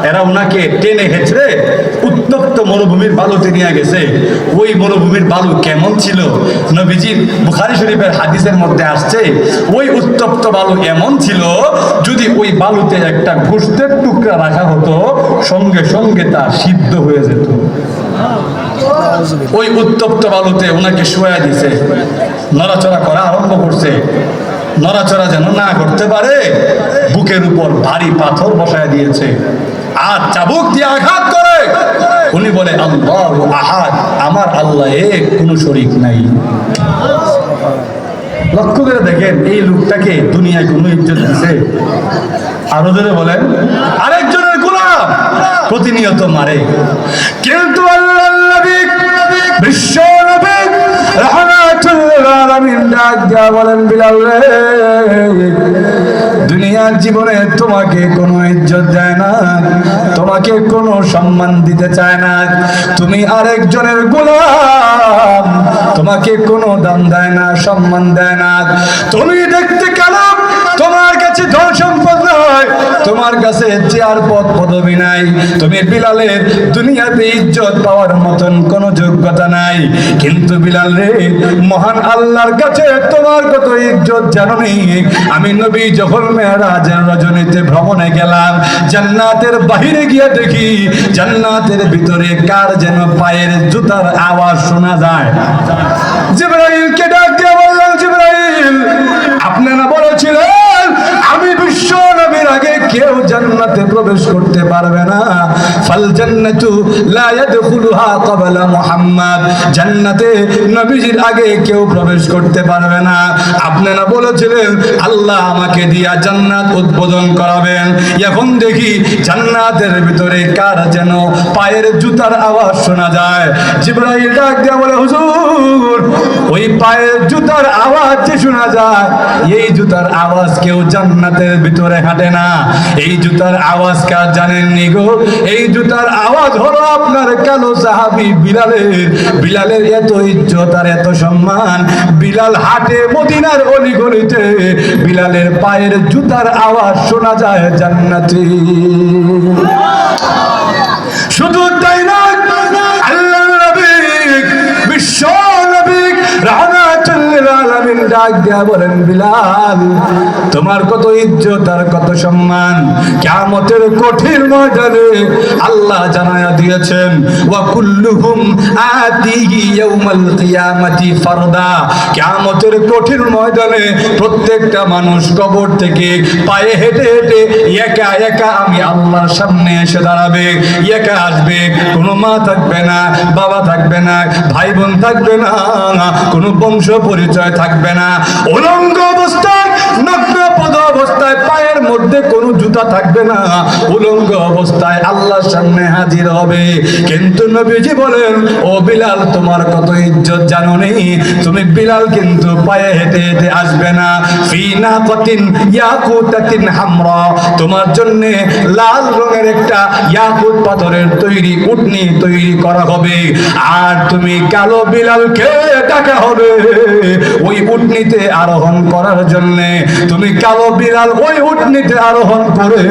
এরা ওনাকে টেনে হেঁচড়ে উত্তপ্ত মরুভূমির বালুতে নিয়ে গেছে। ওই মরুভূমির বালু কেমন ছিল, নবীজির বুখারী শরীফের হাদিসের মধ্যে আসছে, ওই উত্তপ্ত বালু এমন ছিল, যদি ওই বালুতে একটা গোশতের টুকরা রাখা হতো সঙ্গে সঙ্গে তা সিদ্ধ হয়ে যেত। ওই উত্তপ্ত বালুতে ওনাকে শুয়ে দিছে, নড়াচড়া করা আরম্ভ করছে। নড়াচড়া যেন না করতে পারে, বুকের উপর ভারী পাথর বসায় দিয়েছে আর চাবুক দিয়ে আঘাত করে উনি বলে আল্লাহু আহাদ, আমার আল্লাহ এক, কোনো শরীক নাই। লক্ষ্য করে দেখেন এই লোকটাকে দুনিয়ায় কোনো ইজ্জত দিছে? আরো ধরে বলেন, আরেকজনের গোলাম প্রতিনিয়ত মারে। কিন্তু আল্লাহর নবী, বিশ্ব নবী রাহমাতুল লিল আলামিন ডাক দিয়া বলেন, বিলাল রে, দুনিয়ার জীবনে তোমাকে কোনো ইজ্জত দেয় না, তোমাকে কোনো সম্মান দিতে চায় না, তুমি আরেকজনের গোলাম, তোমাকে কোনো দাম দেয় না, সম্মান দেয় না। তুমি দেখতে কালো, তোমার কাছে ধন সম্পদ নয়, তোমার কাছে চেয়ার পদ পদবি নাই, তুমি বিলালের দুনিয়াতে ইজ্জত পাওয়ার মতন কোনো যোগ্যতা নাই। কিন্তু বিলাল রে, মহান আল্লাহর কাছে তোমার কত ইজ্জত জানো নি? আমি নবী যখন মেরাজের রজনীতে ভ্রমণে গেলাম, জান্নাতের বাহিরে গিয়ে দেখি জান্নাতের ভিতরে কার যেন পায়ের জুতার আওয়াজ শোনা যায়। জিবরাইলকে ডাক দিয়ে বললাম, জিবরাইল, আপনারা বলেছিলেন আমি বিশ্ব নবীর আগে কেউ জান্নাতে প্রবেশ করতে পারবে না, ফাল জান্নাতু লা ইয়াদখুলুহা ক্বাবলা মুহাম্মদ, জান্নাতে নবীজির আগে কেউ প্রবেশ করতে পারবে না। আপনারা বলেছিলেন আল্লাহ আমাকে দিয়া জান্নাত উদ্বোধন করাবেন, এখন দেখি জান্নাতের ভিতরে কার যেন পায়ের জুতার আওয়াজ শোনা যায়। জিবরাইল ডাক দিয়ে বলে, হুজুর, ওই পায়ের জুতার আওয়াজ যে শোনা যায়, এই জুতার আওয়াজ কেউ জান্নাতের ভিতরে হাঁটে না। এই জুতার আওয়াজ কার জানেননি গো? এই জুতার আওয়াজ হলো আপনার কালো সাহাবী বিলালের। বিলালের এত ইজ্জত আর এত সম্মান, বিলাল হাঁটে মদিনার অলিগলিতে, বিলালের পায়ের জুতার আওয়াজ শোনা যায় জান্নাতে। শুধু তাই না, আল্লাহর নবী, বিশ্ব নবী রাহমাতুল লিল আলামিন ডাক দিয়া বলেন, বিলাল, তোমার কত ইজ্জত আর কত সম্মান কিয়ামতের কঠিন ময়দানে আল্লাহ জানায়া দিয়েছেন, ওয়া কুল্লুহুম আতিহি ইয়াউমাল কিয়ামাতি ফারদা, কিয়ামতের কঠিন ময়দানে প্রত্যেকটা মানুষ কবর থেকে পায়ে হেঁটে হেঁটে একা একা আমি আল্লাহর সামনে এসে দাঁড়াবে। একা আসবে, কোনো মা থাকবে না, বাবা থাকবে না, ভাই বোন থাকবে না, কোনো বংশ পরিচয় থাকবে না, উলঙ্গ অবস্থায়, নগ্ন পদ অবস্থায়, পায়ের মধ্যে কোনো জুতা থাকবে না, উলঙ্গ অবস্থায় আল্লাহর সামনে হাজির হবে। কিন্তু নবীজি বলেন, ও বিলাল, তোমার কত ইজ্জত জানো নি? তুমি বিলাল কিন্তু পায়ে হেঁটে হেঁটে আসবে না, ফি নাকাতিন ইয়াকুতাতিন হামরা, তোমার জন্য লাল রঙের একটা ইয়াকুত পাথরের তৈরি উটনি তৈরি করা হবে, আর তুমি কালো বিলালকে ডাকা হবে ওই উটনিতে আরোহণ করার জন্য। তুমি কালো বিলাল ওই উটনিতে আরোহণ করে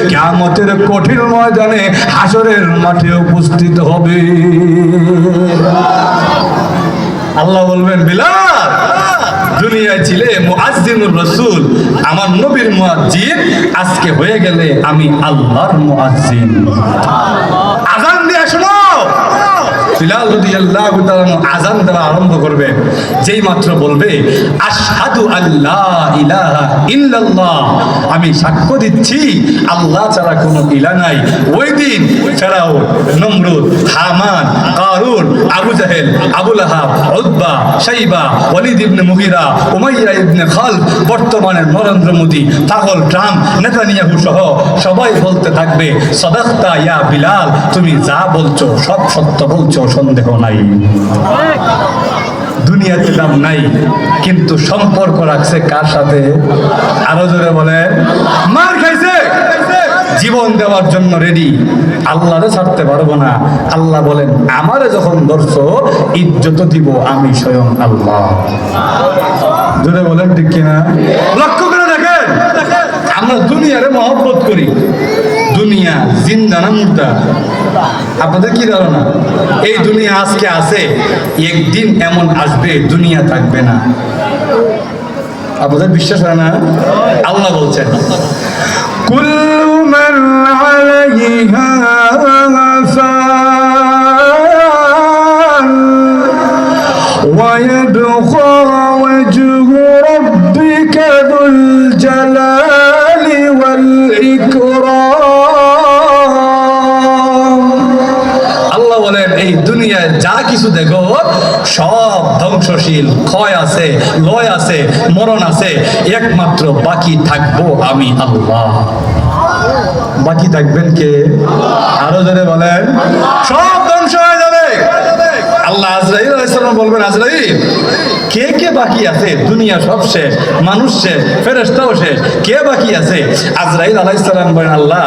কিয়ামতের কঠিন ময়দানে হাসরের মাঠে উপস্থিত হবে। আল্লাহ বলবেন, বিলাল দুনিয়ায় ছিলে মুআজ্জিনুর রাসূল, আমার নবীর মুআজ্জিন, আজকে হয়ে গেলে আমি আল্লাহর মুআজ্জিন। আযান দিয়ে শোনো। বিলাল রাদিয়াল্লাহু তাআলা আযান দেওয়া আরম্ভ করবে, যেই মাত্র বলবে আশহাদু আল্লা ইলাহা ইল্লাল্লাহ, আমি সাক্ষ্য দিচ্ছি আল্লাহ ছাড়া কোনো ইলাহ নাই। ওই দিন ফেরাউন, নমরুদ, হামান, কারুন, আবু জাহেল, আবু লাহাব, উতবা, শাইবা, ওয়ালিদ ইবনে মুগীরা, উমাইয়া ইবনে খালদ, বর্তমানের নরেন্দ্র মোদি, পাগল ট্রাম্প, নেতানিয়াহু সহ সবাই বলতে থাকবে সাদাকতা ইয়া বিলাল, তুমি যা বলছো সব সত্য বলছো, সন্দেহ নাই। দুনিয়াতে দাম নাই, কিন্তু সম্পর্ক রাখছে কার সাথে? আরো জোরে বলে, মার খাইছে, জীবন দেওয়ার জন্য রেডি, আল্লাহরে ছাড়তে পারবো না। আল্লাহ বলেন, আমারে যখন ধরছো ইজ্জত দিব আমি স্বয়ং আল্লাহ। জোরে বলেন ঠিক কিনা? লক্ষ্য করে দেখেন, আমরা দুনিয়ারে মহব্বত করি। দুনিয়া জিন্দা না মুর্দা? আপনাদের কি ধারণা? এই দুনিয়া আজকে আছে, একদিন এমন আসবে দুনিয়া থাকবে না। আপনাদের বিশ্বাস হয় না? আল্লাহ বলছেন, কুল্লু মান আলাইহা ফান ওয়া ইয়াবকা ওয়াজহু রাব্বিকা যুল জালালি ওয়াল ইকরাম। আল্লাহ বলেন, এই দুনিয়ায় যা কিছু দেখো সব ধ্বংসশীল, ক্ষয় আছে, লয় আছে, মরণ আছে, একমাত্র বাকি থাকবো আমি আল্লাহ। বাকি থাকবেন কে? আরো জোরে বলেন, সব ধ্বংস হয়ে যাবে। আল্লাহ আজরাইল আলাইহিস সালাম বলবেন, আজরাইল কে কে বাকি আছে? দুনিয়া সব শেষ, মানুষ শেষ, ফেরেশতাও শেষ, কে বাকি আছে? আজরাইল আলাইহিস সালাম বলেন, আল্লাহ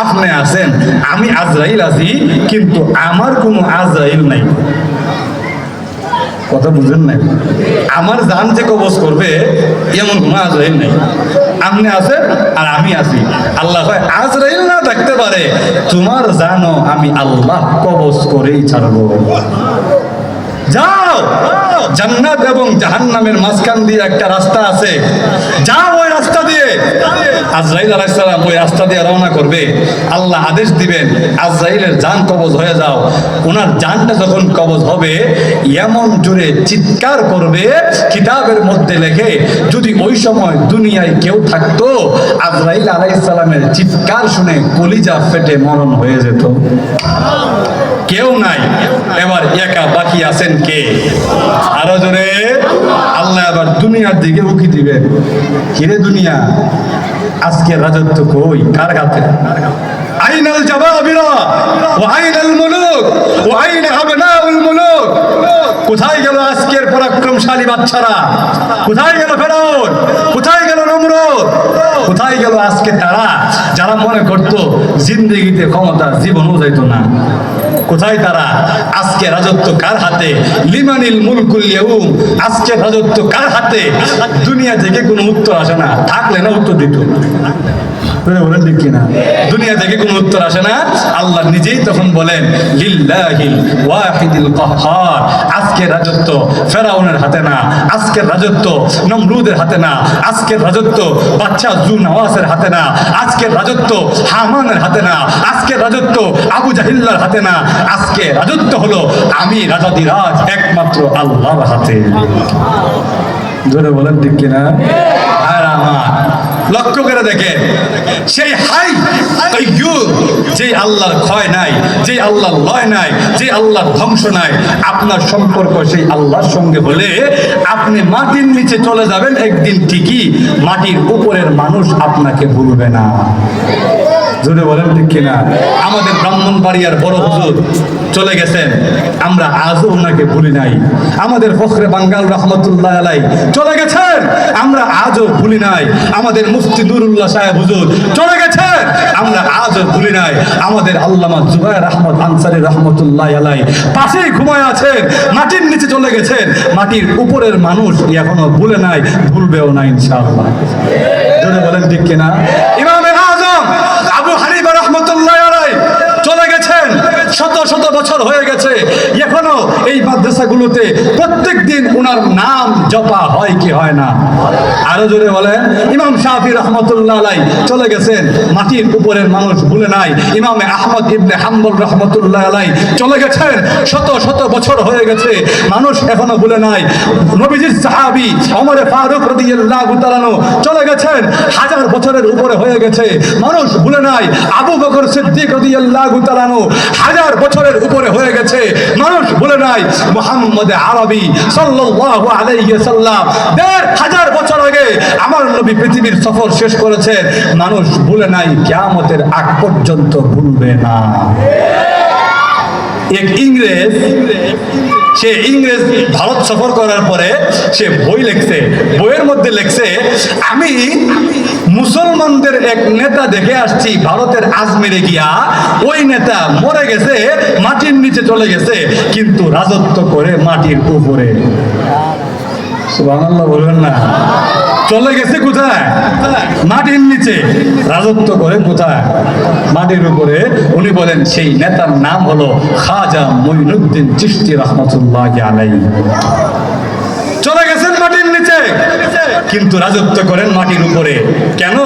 আপনি আছেন, আমি আজরাইল আছি, কিন্তু আমার কোনো আজরাইল নাই। কথা বুঝেন নাই? আমার জান যে কবজ করবে এমন কোনো আজরাইল নাই। আপনি আছেন আর আমি আছি। আল্লাহ কয়, আজরাইল না থাকতে পারে, তোমার জানো আমি আল্লাহ কবজ করেই ছাড়বো। যাও, জান্নাত এবং জাহান্নামের মাঝখান দিয়ে একটা রাস্তা আছে, যাও ওই রাস্তা দিয়ে। আজরাইল আলাইহিস সালাম ওই রাস্তা দিয়ে রওনা করবে। আল্লাহ আদেশ দিবেন, আজরাইলের জান কবজ হয়ে যাও। ওনার জানটা যখন কবজ হবে, এমন জোরে চিৎকার করবে, কিতাবের মধ্যে লেখে যদি ওই সময় দুনিয়ায় কেউ থাকতো, আজরাইল আলাইহিস সালামের চিৎকার শুনে কলিজা ফেটে মরণ হয়ে যেত। কেউ নাই, এবার একা বাকি আছেন কে? আরো জোরে। আল্লাহ আবার দুনিয়ার দিকে উকি দিবেন, কিরে দুনিয়া আজকে রাজত্ব কই, কার হাতে? আইনাল জাবাবিরা ওয়া আইনাল মুলুক ওয়া আইনা আবনাউল মুলুক। কোথায় গেল আজকের পরাক্রমশালী বাচ্চারা? কোথায় গেল ফেরাউন? কোথায় গেল নমরুদ? কোথায় গেল আজকে তারা যারা মনে করত জিন্দেগিতে ক্ষমতা জীবনও যাইতো না? কোথায় তারা? আজকে রাজত্ব কার হাতে? লিমানিল মুলকুল ইয়াউম। আজকে রাজত্ব কার হাতে? দুনিয়া থেকে কোনো উত্তর আসে না, থাকলে না উত্তর দিত। বলেন ঠিক কিনা? দুনিয়া থেকে কোনো উত্তর আসে না। আল্লাহ নিজেই তখন বলেন, লিল্লাহিল ওয়াহিদিল কাহ্হার। আজকের রাজত্ব ফেরাউনের হাতে না, আজকের রাজত্ব নমরুদের হাতে না, আজকের রাজত্ব বাদশা জুনওয়াসের হাতে না, আজকের রাজত্ব হামানের হাতে না, আজকের রাজত্ব আবু জাহিল্লার হাতে না। আজকে রাজত্ব হলো আমি রাজাদিরাজ একমাত্র আল্লাহর হাতে। জোরে বলেন ঠিক কিনা? আর আমার লক্ষ্য করে দেখে, সেই হাই কাইয়্যুম, যে আল্লাহর ক্ষয় নাই, যে আল্লাহর লয় নাই, যে আল্লাহর ধ্বংস নাই, আপনার সম্পর্ক সেই আল্লাহর সঙ্গে হলে আপনি মাটির নিচে চলে যাবেন একদিন, ঠিকই মাটির উপরের মানুষ আপনাকে ভুলবে না। জোরে বলেন ঠিক কিনা? আমাদের ব্রাহ্মণবাড়িয়ার বড় হুজুর চলে গেছেন, আমরা আজও ওনাকে ভুলি নাই। আমাদের ফখরে বাঙ্গাল রহমতুল্লাহ আলাই চলে গেছেন, আমরা আজও ভুলি নাই। আমাদের মুফতি নুরুল্লাহ সাহেব হুজুর চলে গেছেন, আমরা আজও ভুলি নাই। আমাদের আল্লামা জুবায়ের আহমদ আনসারী রহমতুল্লাহ আলাই পাশেই ঘুমায় আছেন, মাটির নিচে চলে গেছেন, মাটির উপরের মানুষ এখনো ভুলে নাই, ভুলবেও না ইনশাআল্লাহ। জোরে বলেন ঠিক কিনা? ইমামে আযম বছর হয়ে গেছে, এখনো এই মাদ্রাসাগুলোতে প্রত্যেক দিন ওনার নাম জপা হয় কি হয় না? আরো জোরে বলেন। ইমাম শাফি রহমতুল্লাহ আলাই চলে গেছেন, মাটির উপরের মানুষ ভুলে নাই। ইমামে আহমদ ইবনে হাম্বল রহমতুল্লাহ আলাই চলে গেছেন, শত শত বছর হয়ে গেছে, মানুষ এখনো ভুলে নাই। নবীজির সাহাবী ওমর ফারুক রাদিয়াল্লাহু তাআলা চলে গেছেন, হাজার বছরের উপরে হয়ে গেছে, মানুষ ভুলে নাই। আবু বকর সিদ্দিক রাদিয়াল্লাহু তাআলা হাজার বছরের উপরে হয়ে গেছে, মানুষ ভুলে নাই। মুহাম্মদ আরবি সাল্লাল্লাহু আলাইহি ওয়াসাল্লাম ১৫০০ বছর আগে আমার নবী পৃথিবীর সফর শেষ করেছেন, মানুষ ভুলে নাই, কিয়ামতের আগ পর্যন্ত ভুলবে না। এক ইংরেজ, সে ইংরেজ ভারত সফর করার পরে সে বই লিখছে, বইয়ের মধ্যে লিখছে, আমি মুসলমানদের এক নেতা দেখে আসছি ভারতের আজমেরে গিয়া, ওই নেতা মরে গেছে, মাটির নিচে চলে গেছে, কিন্তু রাজত্ব করে মাটির উপরে। সুবহানাল্লাহ বলবেন না? চলে গেছে কোথায়? মাটির নিচে, রাজত্ব করে কোথায়? মাটির উপরে। উনি বলেন সেই নেতার নাম হলো খাজা মঈনুদ্দিন চিশতি রাহমাতুল্লাহি আলাইহি। চলে গেছেন মাটির নিচে, কিন্তু রাজত্ব করেন মাটির উপরে। কেন?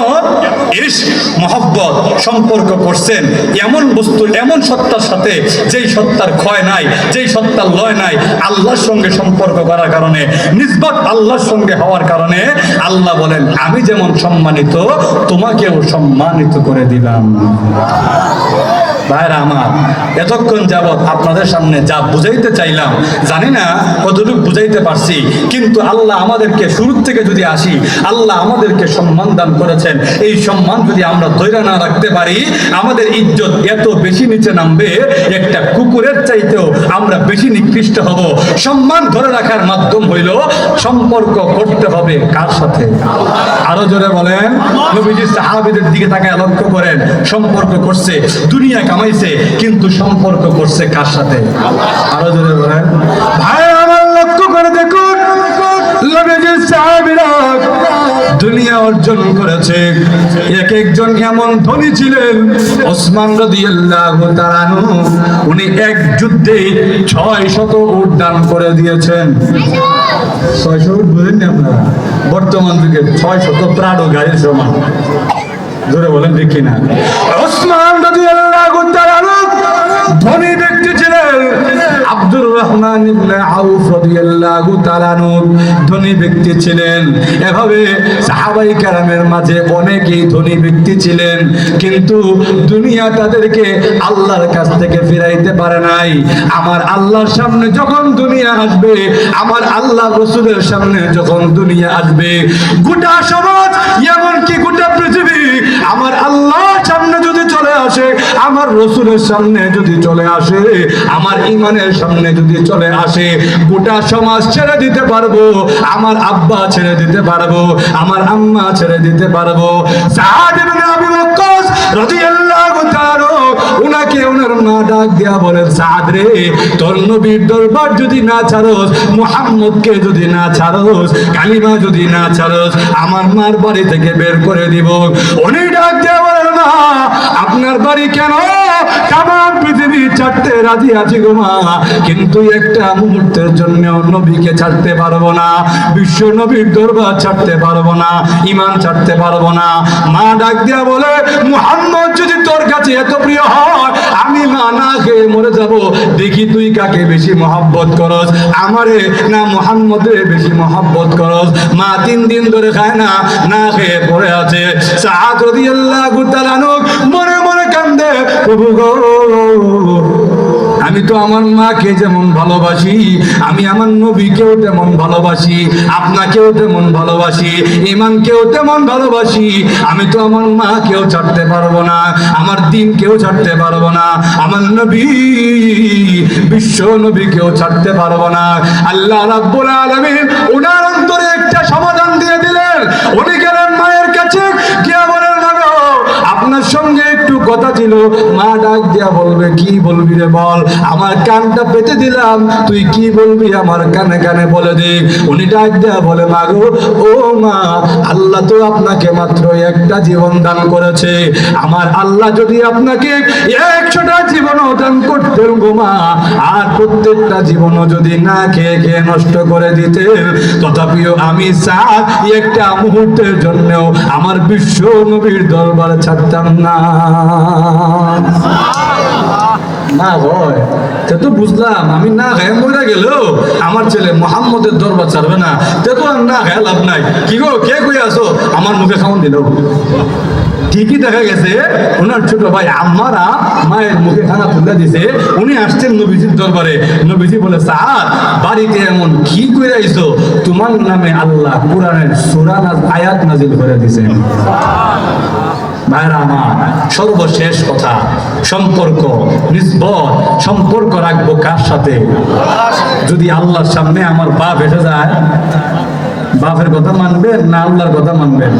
ইশক মহব্বত সম্পর্ক করছেন এমন বস্তু, এমন সত্তার সাথে যেই সত্তার ক্ষয় নাই, যেই সত্তার লয় নাই। আল্লাহর সঙ্গে সম্পর্ক করার কারণে, নিসবত আল্লাহর সঙ্গে হওয়ার কারণে আল্লাহ বলেন আমি যেমন সম্মানিত তোমাকেও সম্মানিত করে দিলাম। ভাইরা আমার, এতক্ষণ যাবৎ আপনাদের সামনে যা বুঝাইতে চাইলাম, জানি না কতটুকু বুঝাইতে পারছি, কিন্তু আল্লাহ আমাদেরকে শুরু থেকে যদি আসি, আল্লাহ আমাদেরকে সম্মান দান করেছেন। এই সম্মান যদি আমরা ধরে না রাখতে পারি, আমাদের ইজ্জত এত বেশি নিচে নামবে, একটা কুকুরের চাইতেও আমরা বেশি নিকৃষ্ট হব। সম্মান ধরে রাখার মাধ্যম হইল সম্পর্ক করতে হবে কার সাথে? আরো জোরে বলেন। নবীজি সাহাবীদের দিকে তাকায় লক্ষ্য করেন, সম্পর্ক করছে, দুনিয়া কামাইছে, কিন্তু সম্পর্ক করছে কার সাথে? আরো জোরে বলেন। ভাই আমার লক্ষ্য করে দেখুন, নবীজির সাহাবীরা দুনিয়া অর্জন করেছে, এক একজন এমন ধনী ছিলেন। ওসমান রাদিয়াল্লাহু তাআলা আনহু, উনি এক যুদ্ধে ৬০০ উট দান করে দিয়েছেন। ৬০০ উট বুঝেন না আপনারা? বর্তমান যুগে ৬০০ প্রাডো গাড়ির সমান। ধরে বলেন ঠিক কিনা? ওসমান রাদিয়াল্লাহু তাআলা আনহু ধনী ব্যক্তি ছিলেন। আব্দুর রহমান ইবনে আউফ রাদিয়াল্লাহু তাআলা আনহু ধনী ব্যক্তি ছিলেন। এভাবে সাহাবাই কেরামের মাঝে অনেকেই ধনী ব্যক্তি ছিলেন, কিন্তু দুনিয়া তাদেরকে আল্লাহর কাছ থেকে ফিরাইতে পারে নাই। আমার আল্লাহর সামনে যখন দুনিয়া আসবে, আমার আল্লাহ রাসূলের সামনে যখন দুনিয়া আসবে, গোটা সমাজ এমনকি গোটা পৃথিবী আমার আল্লাহর সামনে যদি চলে আসে, আমার রাসূলের সামনে যদি চলে আসে, আমার ঈমানের সামনে যদি চলে আসে, গোটা সমাজ ছেড়ে দিতে পারবো। আমার আব্বা ছেড়ে দিতে পারবো, আমার আম্মা ছেড়ে দিতে পারবো। সাদ ইবনে আবি ওয়াক্কাস রাদিয়াল্লাহু তাআলা উনাকে ওনার মা ডাক দিয়া বলেন, সাদ রে, তোর নবীর দরবার যদি না ছাড়োস, মুহাম্মদকে যদি না ছাড়োস, কালিমা যদি না ছাড়োস, আমার মার বাড়ি থেকে বের করে দিব। উনি ডাক দিয়া বলেন, মা আপনার বাড়ি কেন? তামাম পৃথিবী ছাড়তে রাজি আছি গো মা, কিন্তু একটা মুহূর্তের জন্য নবীকে ছাড়তে পারবো না, বিশ্ব নবীর দরবার ছাড়তে পারবো না, ঈমান ছাড়তে পারবো না। মা ডাক দিয়া বলে, মুহাম্মদ যদি তোর কাছে এত প্রিয় হয়, আমি মা না খেয়ে মরে যাব। দেখি তুই কাকে বেশি মহব্বত করস, আমারে না মুহাম্মদে বেশি মহব্বত করস। মা 3 দিন ধরে খায় না, না খেয়ে পড়ে আছে। সাদ রাদিয়াল্লাহু তাআলা আনহু মনে মনে কান্দে, প্রভু গো, আমি তো আমার মাকে যেমন ভালোবাসি, আমি আমার নবীকেও তেমন ভালোবাসি, আপনাকেও তেমন ভালোবাসি, ঈমানকেও তেমন ভালোবাসি। আমি তো আমার মাকেও ছাড়তে পারবো না, আমার দ্বীনকেও ছাড়তে পারবো না, আমার নবী বিশ্ব নবীকেও ছাড়তে পারবো না। আল্লাহ রাব্বুল আলামিন ওনার অন্তরে একটা সমাধান দিয়ে দিলেন। উনি গেলেন মায়ের কাছে, গিয়ে বলেন, আপনার সঙ্গে একটু কথা ছিল, গেল। মা ডাক দিয়া বলবে, কি বলবি রে বল। আমার কানটা পেতে দিলাম, তুই কি বলবি আমার কানে কানে বলে দে। উনি ডাক দিয়া বলে, মা গো, ও মা, আল্লাহ তো আপনাকে মাত্র একটা জীবন দান করেছে। আমার আল্লাহ যদি আপনাকে 100টা জীবনও দান করতেন গো মা, আর প্রত্যেকটা জীবনও যদি না খেয়ে খেয়ে নষ্ট করে দিতেন, তথাপিও আমি চাই একটা মুহূর্তের জন্যও আমার বিশ্ব নবীর দরবারে ছাড়তাম না। না হয় তে তো বুঝলাম, আমি না খায় মরে গেল আমার ছেলে মোহাম্মদের দরবার ছাড়বে না, তে তো আর না খায় লাভ নাই। কি গো, কে কই আসো, আমার মুখে খাওয়ান দিল। ঠিকই দেখা গেছে ওনার ছোট ভাই আম্মারা মায়ের মুখে খানা তুলে দিছে। উনি আসছেন নবীজির দরবারে। নবীজি বলে, স্যার বাড়িতে এমন কি করে আইছো, তোমার নামে আল্লাহ কোরআনের সূরা আয়াত নাজিল করে দিয়েছেন। ভাইরা আমার, সর্বশেষ কথা, সম্পর্ক নিসবত, সম্পর্ক রাখবো কার সাথে? যদি আল্লাহর সামনে আমার বাপ এসে যায়, বাপের কথা মানবেন না আল্লাহর কথা মানবেন?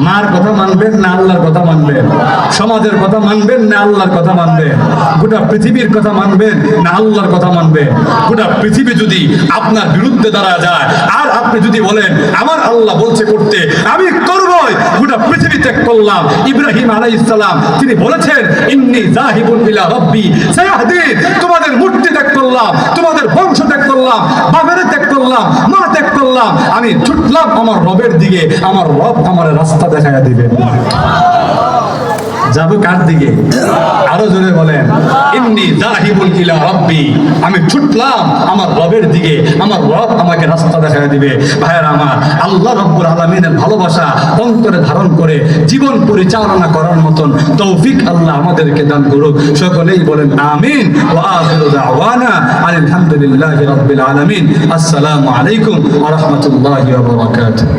মার কথা মানবেন না আল্লাহর কথা মানবেন? সমাজের কথা মানবেন না আল্লাহর কথা মানবেন? গোটা পৃথিবীর কথা মানবেন না আল্লাহর কথা মানবেন? গোটা পৃথিবী যদি আপনার বিরুদ্ধে দাঁড়া যায় আর আপনি যদি বলেন আমার আল্লাহ বলছে করতে, আমি করবই, গোটা পৃথিবী ত্যাগ করলাম। ইব্রাহিম আলাইহিস সালাম তিনি বলেছেন, ইন্নী যাহিবুন ইলা রাব্বি সায়াহদিন, তোমাদের মূর্তি ত্যাগ করলাম, তোমাদের বংশ ত্যাগ করলাম, বাপের ত্যাগ করলাম, মা ত্যাগ করলাম, আমি ছুটলাম আমার রবের দিকে, আমার রব আমার রাস্তা দেখাইয়া দিবেন। যাবো কার দিকে? আরো জোরে বলেন, ইন্নী যাহিবুন ইলা রাব্বি, আমি ছুটলাম আমার রবের দিকে, আমার রব আমাকে রাস্তা দেখাইয়া দিবে। ভাইয়েরা আমার, আল্লাহ রাব্বুল আলামিনের ভালোবাসা অন্তরে ধারণ করে জীবন পরিচালনা করার মতন তৌফিক আল্লাহ আমাদেরকে দান করুক। সকলেই বলেন আমিন। ওয়া আখিরু দাওয়ানা আলহামদুলিল্লাহি রাব্বিল আলামিন। আসসালামু আলাইকুম ওয়া রাহমাতুল্লাহি ওয়া বারাকাতুহু।